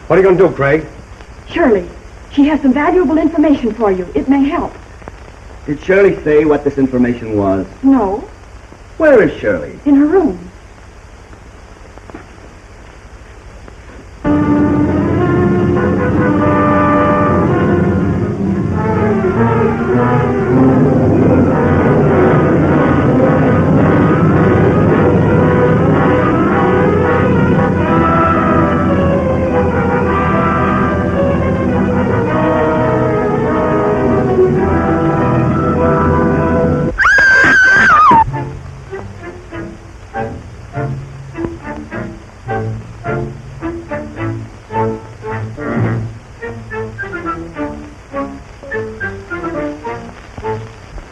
What are you going to do, Craig? Shirley, she has some valuable information for you. It may help. Did Shirley say what this information was? No, Where is Shirley? in her room.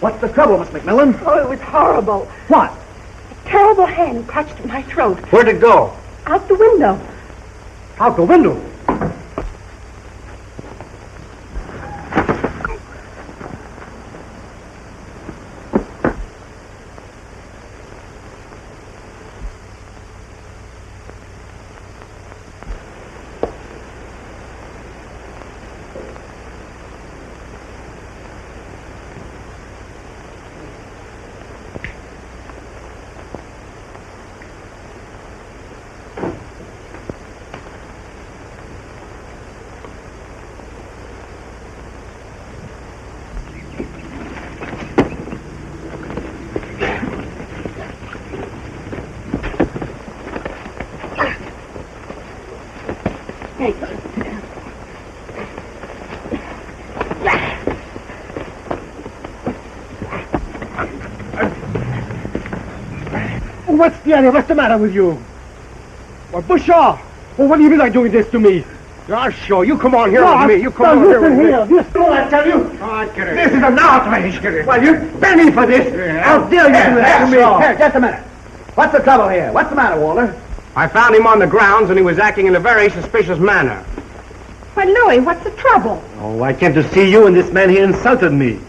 What's the trouble, Miss McMillan? Oh, it was horrible. What? A terrible hand clutched my throat. Where'd it go? Out the window. Out the window. What's the idea? What's the matter with you? Well, Bushaw! Well, what do you mean by doing this to me? I'll show you. Come on here with me. You come on here with me. Listen here. I tell you. This is an outrage. Well, you pay me for this. How dare you do that to me? Here, just a minute. What's the trouble here? What's the matter, Walter? I found him on the grounds, and he was acting in a very suspicious manner. Why, Louis, what's the trouble? Oh, I came to see you and this man here insulted me.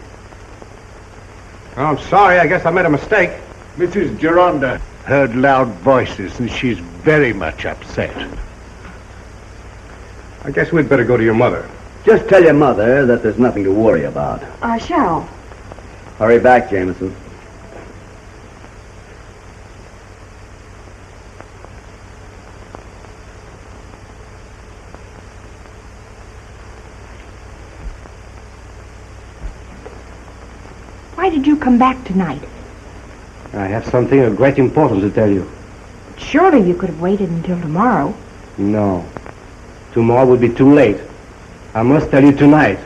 Oh, I'm sorry. I guess I made a mistake. Mrs. Geronda heard loud voices and she's very much upset. I guess we'd better go to your mother. Just tell your mother that there's nothing to worry about. I shall. Hurry back, Jameson. Why did you come back tonight? I have something of great importance to tell you. Surely you could have waited until tomorrow. No. Tomorrow would be too late. I must tell you tonight.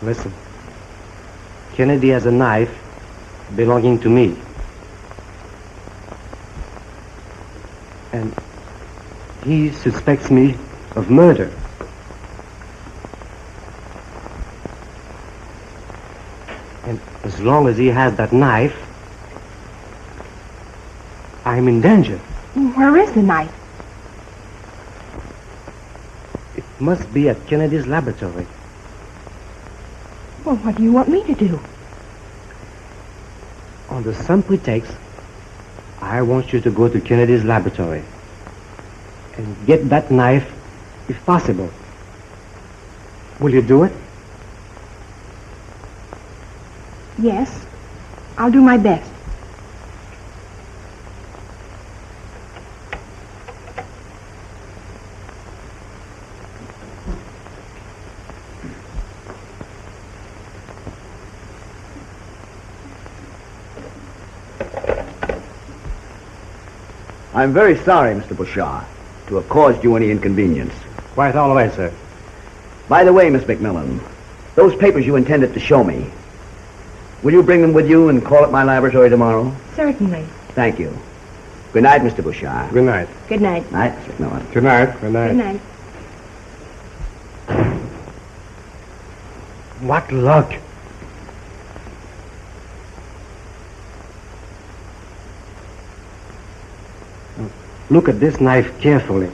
Listen. Kennedy has a knife belonging to me. And he suspects me of murder. And as long as he has that knife, I'm in danger. Where is the knife? It must be at Kennedy's laboratory. Well, what do you want me to do? Under some pretext, I want you to go to Kennedy's laboratory and get that knife if possible. Will you do it? Yes, I'll do my best. I'm very sorry, Mr. Bouchard, to have caused you any inconvenience. Quite all right, sir. By the way, Miss McMillan, those papers you intended to show me, will you bring them with you and call at my laboratory tomorrow? Certainly. Thank you. Good night, Mr. Bouchard. Good night. Good night. Night, Miss McMillan. Good night. Good night. Good night. What luck! Look at this knife carefully.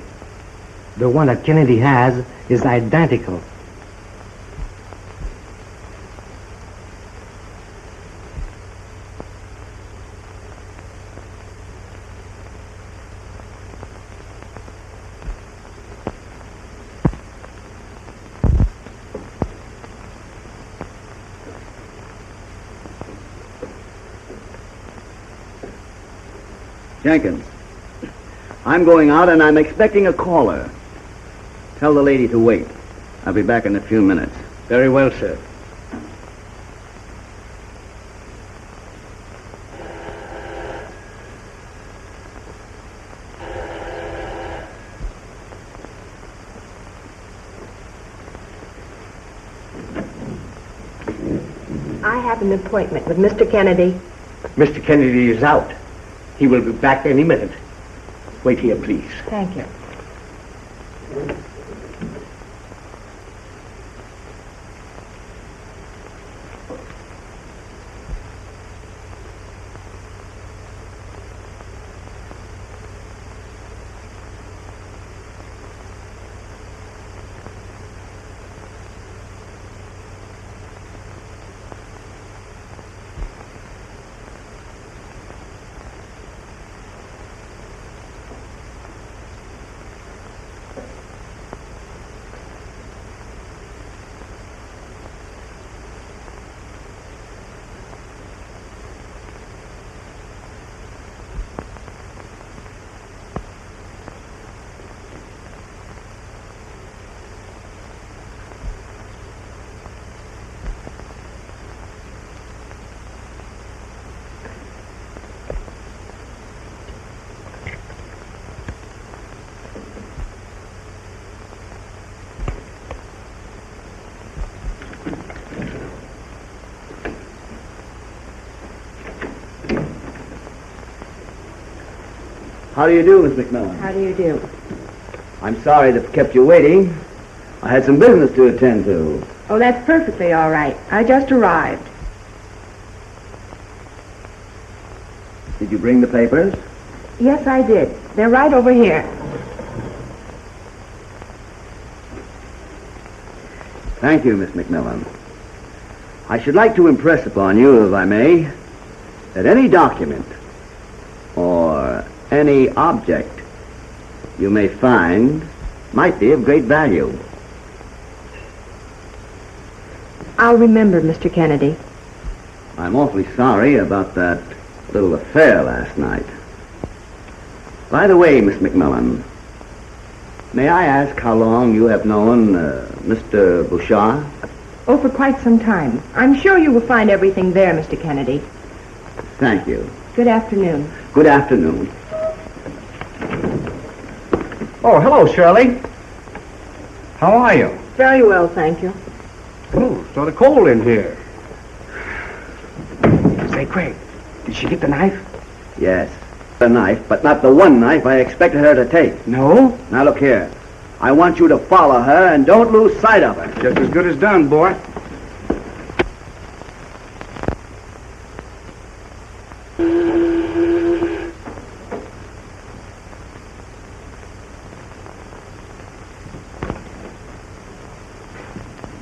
The one that Kennedy has is identical. Jenkins, I'm going out and I'm expecting a caller. Tell the lady to wait. I'll be back in a few minutes. Very well, sir. I have an appointment with Mr. Kennedy. Mr. Kennedy is out. He will be back any minute. Wait here, please. Thank you. How do you do, Miss McMillan? How do you do? I'm sorry to have kept you waiting. I had some business to attend to. Oh, that's perfectly all right. I just arrived. Did you bring the papers? Yes, I did. They're right over here. Thank you, Miss McMillan. I should like to impress upon you, if I may, that any document or any object you may find might be of great value. I'll remember, Mr. Kennedy. I'm awfully sorry about that little affair last night. By the way, Miss McMillan, may I ask how long you have known Mr. Bouchard? Oh, for quite some time. I'm sure you will find everything there, Mr. Kennedy. Thank you. Good afternoon. Good afternoon. Oh, hello, Shirley. How are you? Very well, thank you. Oh, sort of cold in here. Say, Craig, did she get the knife? Yes, a knife, but not the one knife I expected her to take. No? Now look here. I want you to follow her and don't lose sight of her. Just as good as done, boy.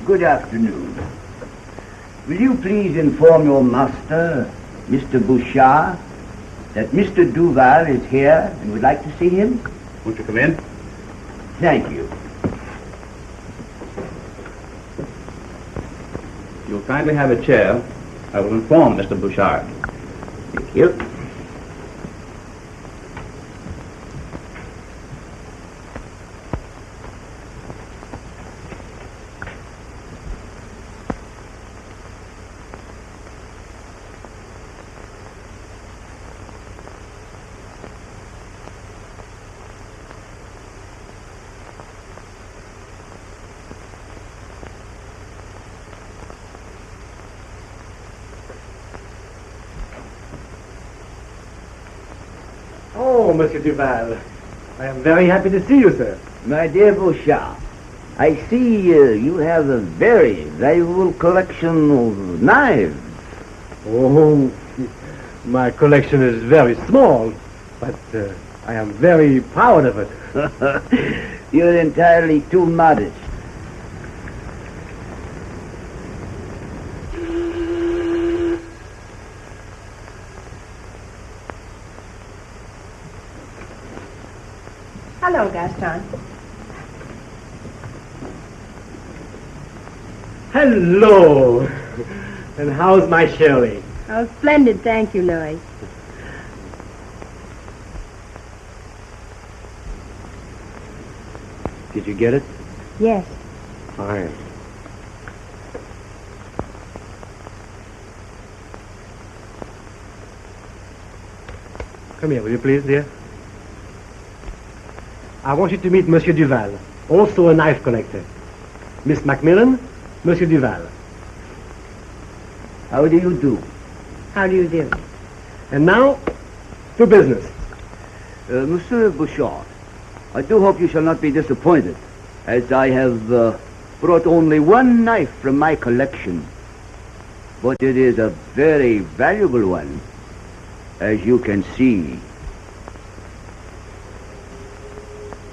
Good afternoon. Will you please inform your master, Mr. Bouchard, that Mr. Duval is here and would like to see him? Won't you come in? Thank you. You'll kindly have a chair. I will inform Mr. Bouchard. Thank you. Oh, Monsieur Duval. I am very happy to see you, sir. My dear Bouchard, I see you have a very valuable collection of knives. Oh, my collection is very small, but I am very proud of it. You're entirely too modest. Hello, Gaston. Hello. And how's my Shirley? Oh, splendid, thank you, Louis. Did you get it? Yes. Fine. Come here, will you please, dear? I want you to meet Monsieur Duval, also a knife collector. Miss Macmillan, Monsieur Duval. How do you do? How do you do? And now, to business. Monsieur Bouchard, I do hope you shall not be disappointed, as I have brought only one knife from my collection. But it is a very valuable one, as you can see.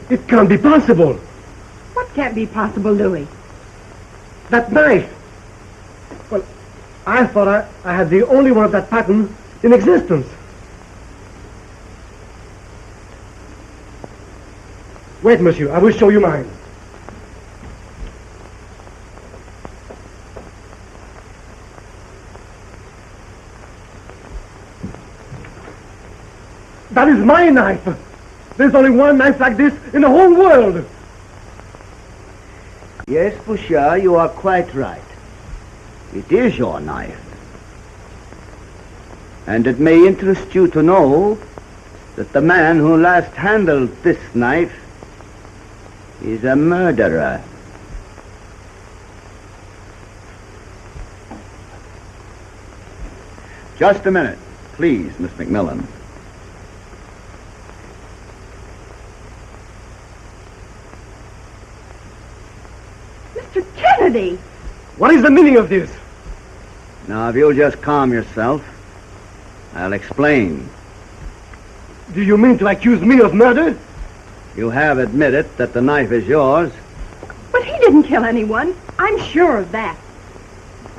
It can't be possible. What can't be possible, Louis? That knife. Well, I thought I had the only one of that pattern in existence. Wait, monsieur, I will show you mine. That is my knife. There's only one knife like this in the whole world. Yes, Bouchard, you are quite right. It is your knife. And it may interest you to know that the man who last handled this knife is a murderer. Just a minute, please, Miss McMillan. Mr. Kennedy! What is the meaning of this? Now, if you'll just calm yourself, I'll explain. Do you mean to accuse me of murder? You have admitted that the knife is yours. But he didn't kill anyone. I'm sure of that.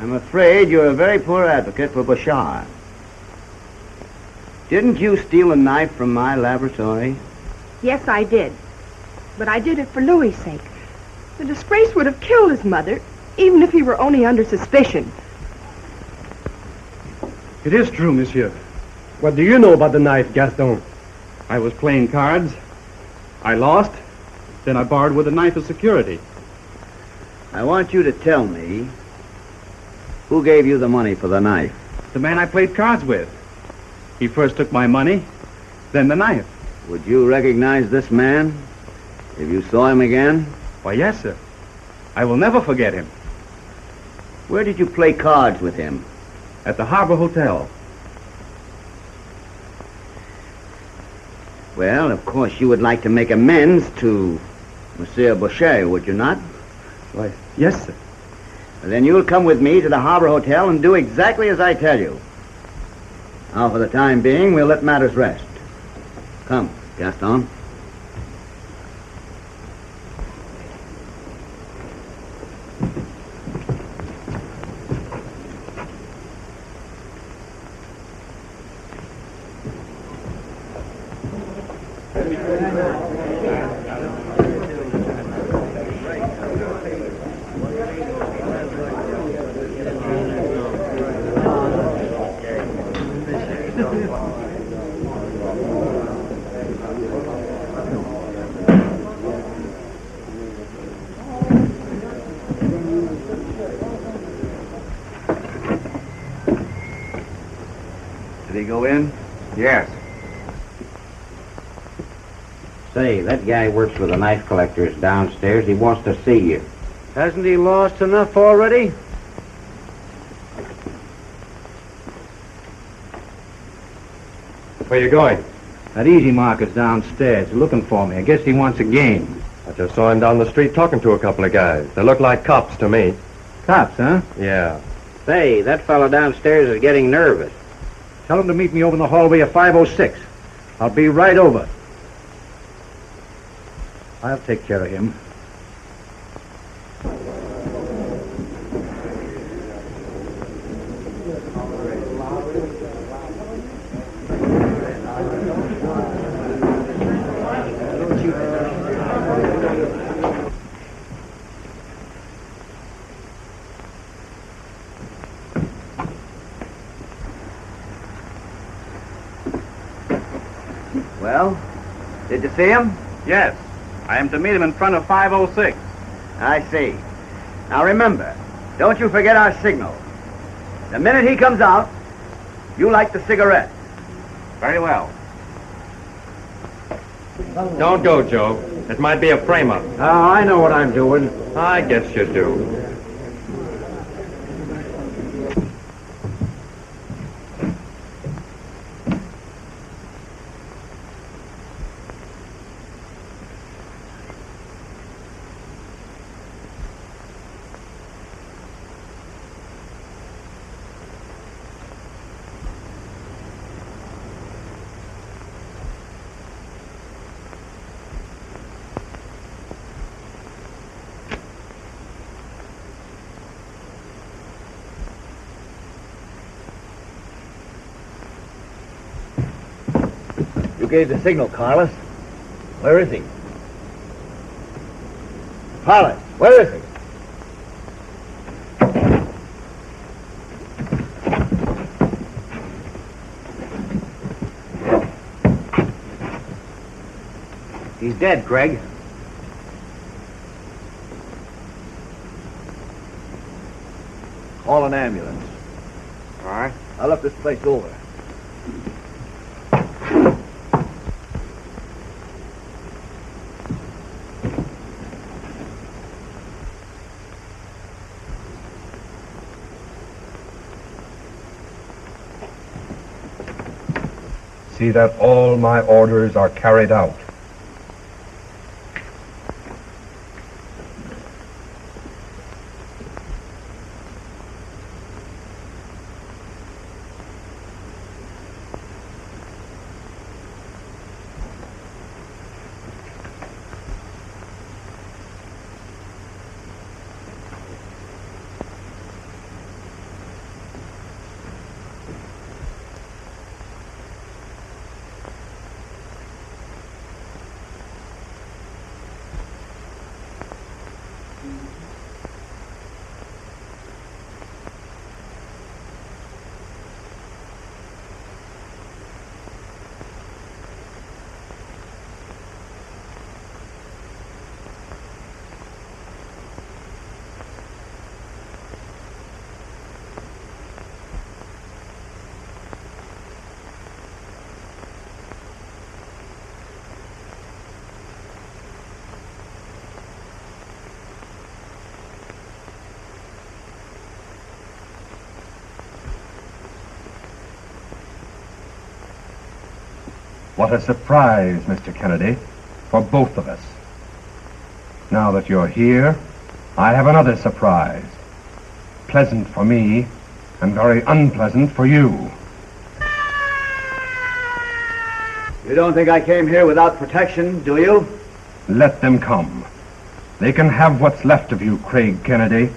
I'm afraid you're a very poor advocate for Bouchard. Didn't you steal a knife from my laboratory? Yes, I did. But I did it for Louis' sake. The disgrace would have killed his mother, even if he were only under suspicion. It is true, monsieur. What do you know about the knife, Gaston? I was playing cards. I lost. Then I borrowed with a knife as security. I want you to tell me who gave you the money for the knife. The man I played cards with. He first took my money, then the knife. Would you recognize this man if you saw him again? Why, yes, sir. I will never forget him. Where did you play cards with him? At the Harbor Hotel. Well, of course, you would like to make amends to Monsieur Boucher, would you not? Why, yes, sir. Then you'll come with me to the Harbor Hotel and do exactly as I tell you. Now, for the time being, we'll let matters rest. Come, Gaston. Did he go in? Yes. Say, that guy works with the knife collectors downstairs. He wants to see you. Hasn't he lost enough already? Where you going? That Easy Market's downstairs. He's looking for me. I guess he wants a game. I just saw him down the street talking to a couple of guys. They look like cops to me. Cops, huh? Yeah. Say, that fellow downstairs is getting nervous. Tell him to meet me over in the hallway of 506. I'll be right over. I'll take care of him. Well, did you see him? Yes. I am to meet him in front of 506. I see. Now remember, don't you forget our signal. The minute he comes out, you light the cigarette. Very well. Don't go, Joe. It might be a frame-up. Oh, I know what I'm doing. I guess you do. You gave the signal, Carlos. Where is he? Carlos, where is he? He's dead, Craig. Call an ambulance. All right. I'll look this place over. See that all my orders are carried out. What a surprise, Mr. Kennedy, for both of us. Now that you're here, I have another surprise. Pleasant for me, and very unpleasant for you. You don't think I came here without protection, do you? Let them come. They can have what's left of you, Craig Kennedy.